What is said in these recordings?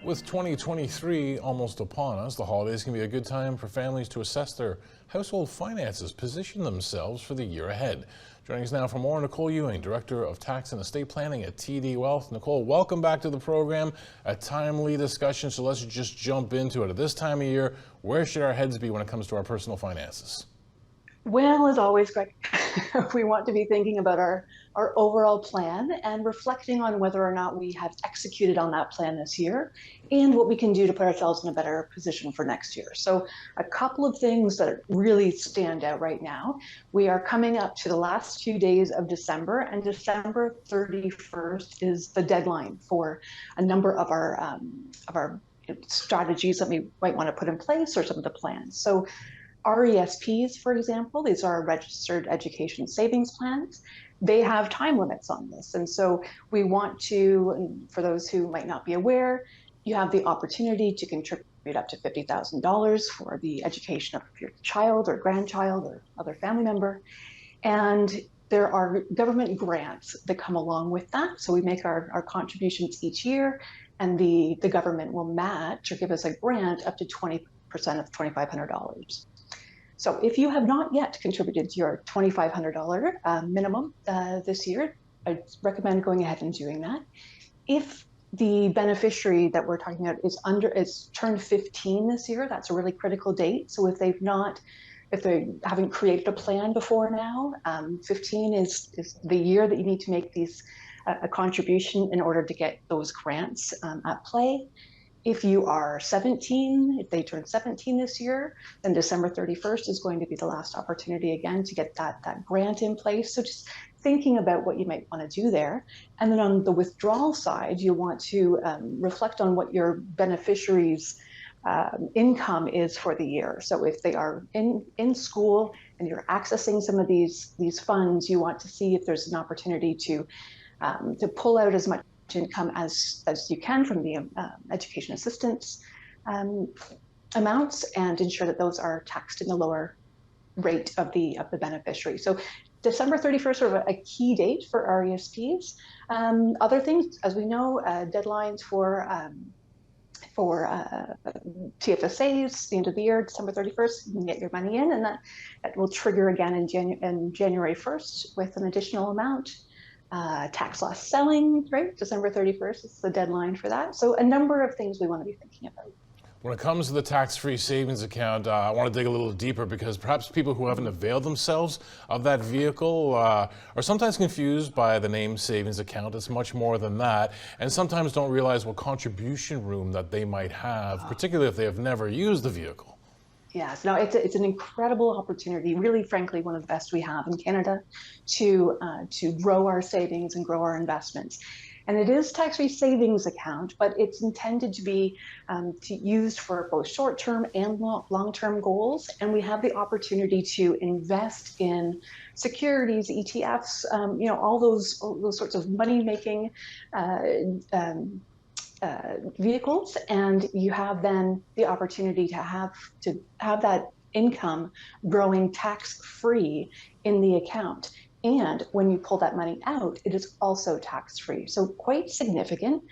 With 2023 almost upon us, the holidays can be a good time for families to assess their household finances, position themselves for the year ahead. Joining us now for more, Nicole Ewing, Director of Tax and Estate Planning at TD Wealth. Nicole, welcome back to the program. A timely discussion, so let's just jump into it. At this time of year, where should our heads be when it comes to our personal finances? Well, as always, Greg, we want to be thinking about our overall plan and reflecting on whether or not we have executed on that plan this year and what we can do to put ourselves in a better position for next year. So a couple of things that really stand out right now. We are coming up to the last few days of December, and December 31st is the deadline for a number of our strategies that we might want to put in place or some of the plans. So RESPs, for example, these are registered education savings plans. They have time limits on this. And so we want to, for those who might not be aware, you have the opportunity to contribute up to $50,000 for the education of your child or grandchild or other family member. And there are government grants that come along with that. So we make our contributions each year, and the government will match or give us a grant up to 20% of $2,500. So if you have not yet contributed to your $2,500 minimum this year, I recommend going ahead and doing that. If the beneficiary that we're talking about is turned 15 this year, that's a really critical date. So if they haven't created a plan before now, 15 is the year that you need to make a contribution in order to get those grants at play. If you are 17, if they turn 17 this year, then December 31st is going to be the last opportunity again to get that grant in place. So just thinking about what you might want to do there. And then on the withdrawal side, you want to reflect on what your beneficiary's income is for the year. So if they are in school and you're accessing some of these funds, you want to see if there's an opportunity to pull out as much income as you can from the education assistance amounts, and ensure that those are taxed in the lower rate of the beneficiary. So December 31st are a key date for RESPs. Other things, as we know, deadlines for TFSAs, the end of the year, December 31st, you can get your money in, and that will trigger again in January 1st with an additional amount. Tax loss selling, right? December 31st is the deadline for that. So a number of things we want to be thinking about. When it comes to the tax-free savings account, I want to dig a little deeper because perhaps people who haven't availed themselves of that vehicle are sometimes confused by the name savings account. It's much more than that, and sometimes don't realize what contribution room that they might have, particularly if they have never used the vehicle. Yes, no, it's an incredible opportunity, really, frankly, one of the best we have in Canada to grow our savings and grow our investments. And it is tax-free savings account, but it's intended to be used for both short-term and long-term goals. And we have the opportunity to invest in securities, ETFs, all those sorts of money-making vehicles, and you have then the opportunity to have that income growing tax-free in the account. And when you pull that money out, it is also tax-free. So quite significant.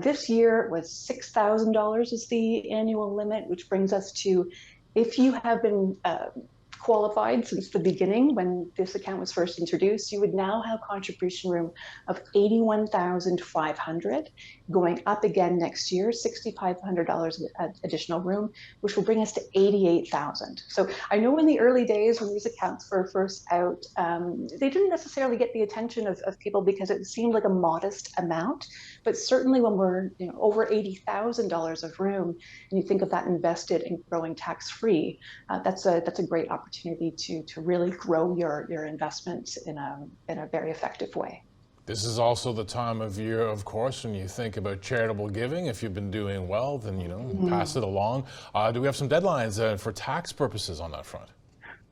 This year was $6,000 is the annual limit, which brings us to, if you have been qualified since the beginning when this account was first introduced, you would now have contribution room of $81,500, going up again next year, $6,500 additional room, which will bring us to $88,000. So I know in the early days when these accounts were first out, they didn't necessarily get the attention of people because it seemed like a modest amount, but certainly when we're over $80,000 of room, and you think of that invested and growing tax-free, that's a great opportunity to really grow your investments in a very effective way. This is also the time of year, of course, when you think about charitable giving. If you've been doing well, then pass it along. Do we have some deadlines for tax purposes on that front?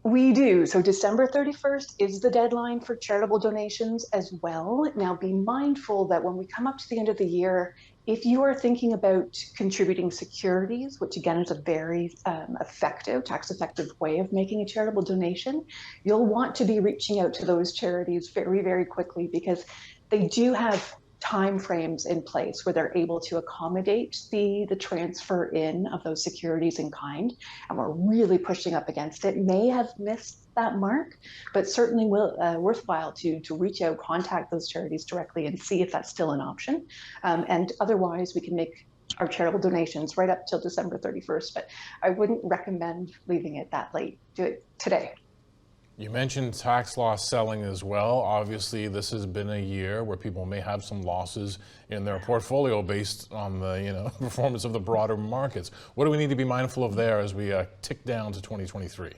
We do. So December 31st is the deadline for charitable donations as well. Now be mindful that when we come up to the end of the year, if you are thinking about contributing securities, which again is a very tax-effective way of making a charitable donation, you'll want to be reaching out to those charities very, very quickly because they do have time frames in place where they're able to accommodate the transfer in of those securities in kind, and we're really pushing up against it, may have missed that mark, but certainly will worthwhile to reach out, contact those charities directly, and see if that's still an option. And otherwise, we can make our charitable donations right up till December 31st, but I wouldn't recommend leaving it that late. Do it today. You mentioned tax loss selling as well. Obviously, this has been a year where people may have some losses in their portfolio based on the performance of the broader markets. What do we need to be mindful of there as we tick down to 2023?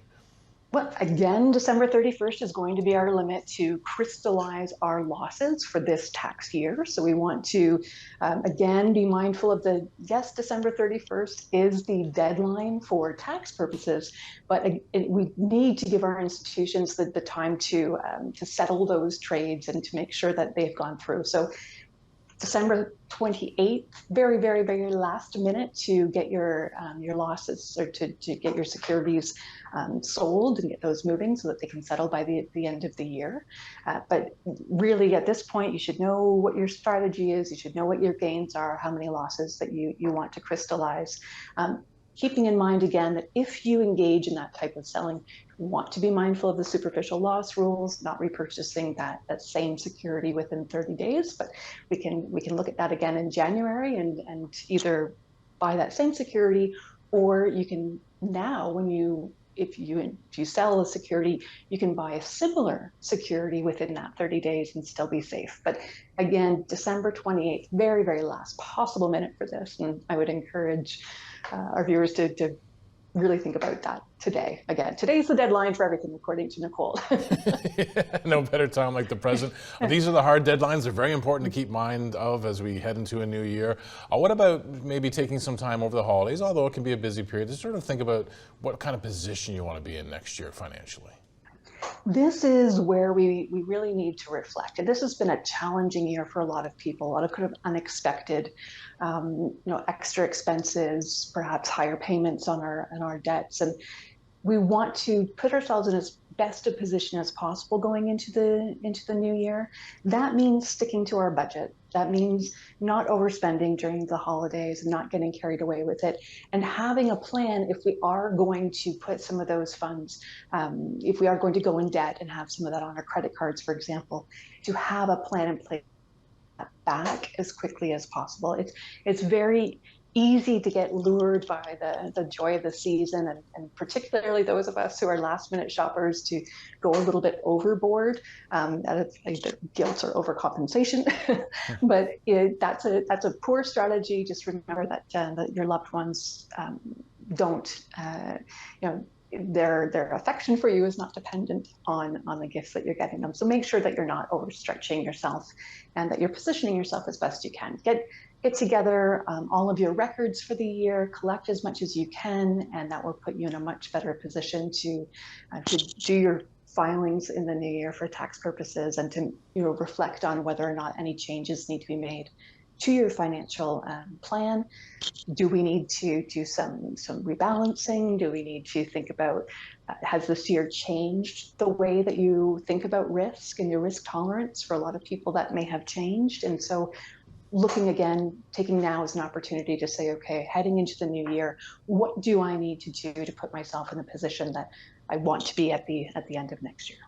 Well, again, December 31st is going to be our limit to crystallize our losses for this tax year. So we want to, again, be mindful of yes, December 31st is the deadline for tax purposes, but we need to give our institutions the time to settle those trades and to make sure that they've gone through. So December 28th, very, very, very last minute to get your losses, or to get your securities sold and get those moving so that they can settle by the end of the year. But really, at this point, you should know what your strategy is. You should know what your gains are, how many losses that you want to crystallize. Keeping in mind, again, that if you engage in that type of selling, you want to be mindful of the superficial loss rules, not repurchasing that same security within 30 days. But we can look at that again in January and either buy that same security, or you can now, if you sell a security, you can buy a similar security within that 30 days and still be safe. But again, December 28th, very, very last possible minute for this. And I would encourage our viewers to really think about that today. Again, today's the deadline for everything, according to Nicole. No better time like the present. These are the hard deadlines. They're very important to keep mind of as we head into a new year. What about maybe taking some time over the holidays, although it can be a busy period, to sort of think about what kind of position you want to be in next year financially? This is where we really need to reflect. And this has been a challenging year for a lot of people, a lot of kind of unexpected, extra expenses, perhaps higher payments on our debts. And we want to put ourselves in as best a position as possible going into the new year. That means sticking to our budget. That means not overspending during the holidays and not getting carried away with it, and having a plan if we are going to put some of those funds, if we are going to go in debt and have some of that on our credit cards, for example, to have a plan in place back as quickly as possible. It's very easy to get lured by the joy of the season, and particularly those of us who are last minute shoppers to go a little bit overboard. That's guilt or overcompensation, but that's a poor strategy. Just remember that your loved ones don't, their affection for you is not dependent on the gifts that you're getting them. So make sure that you're not overstretching yourself, and that you're positioning yourself as best you can. Get together all of your records for the year, collect as much as you can, and that will put you in a much better position to do your filings in the new year for tax purposes, and to reflect on whether or not any changes need to be made to your financial plan. Do we need to do some rebalancing? Do we need to think about, has this year changed the way that you think about risk and your risk tolerance? For a lot of people, that may have changed. And so looking again, taking now as an opportunity to say, okay, heading into the new year, what do I need to do to put myself in the position that I want to be at the end of next year?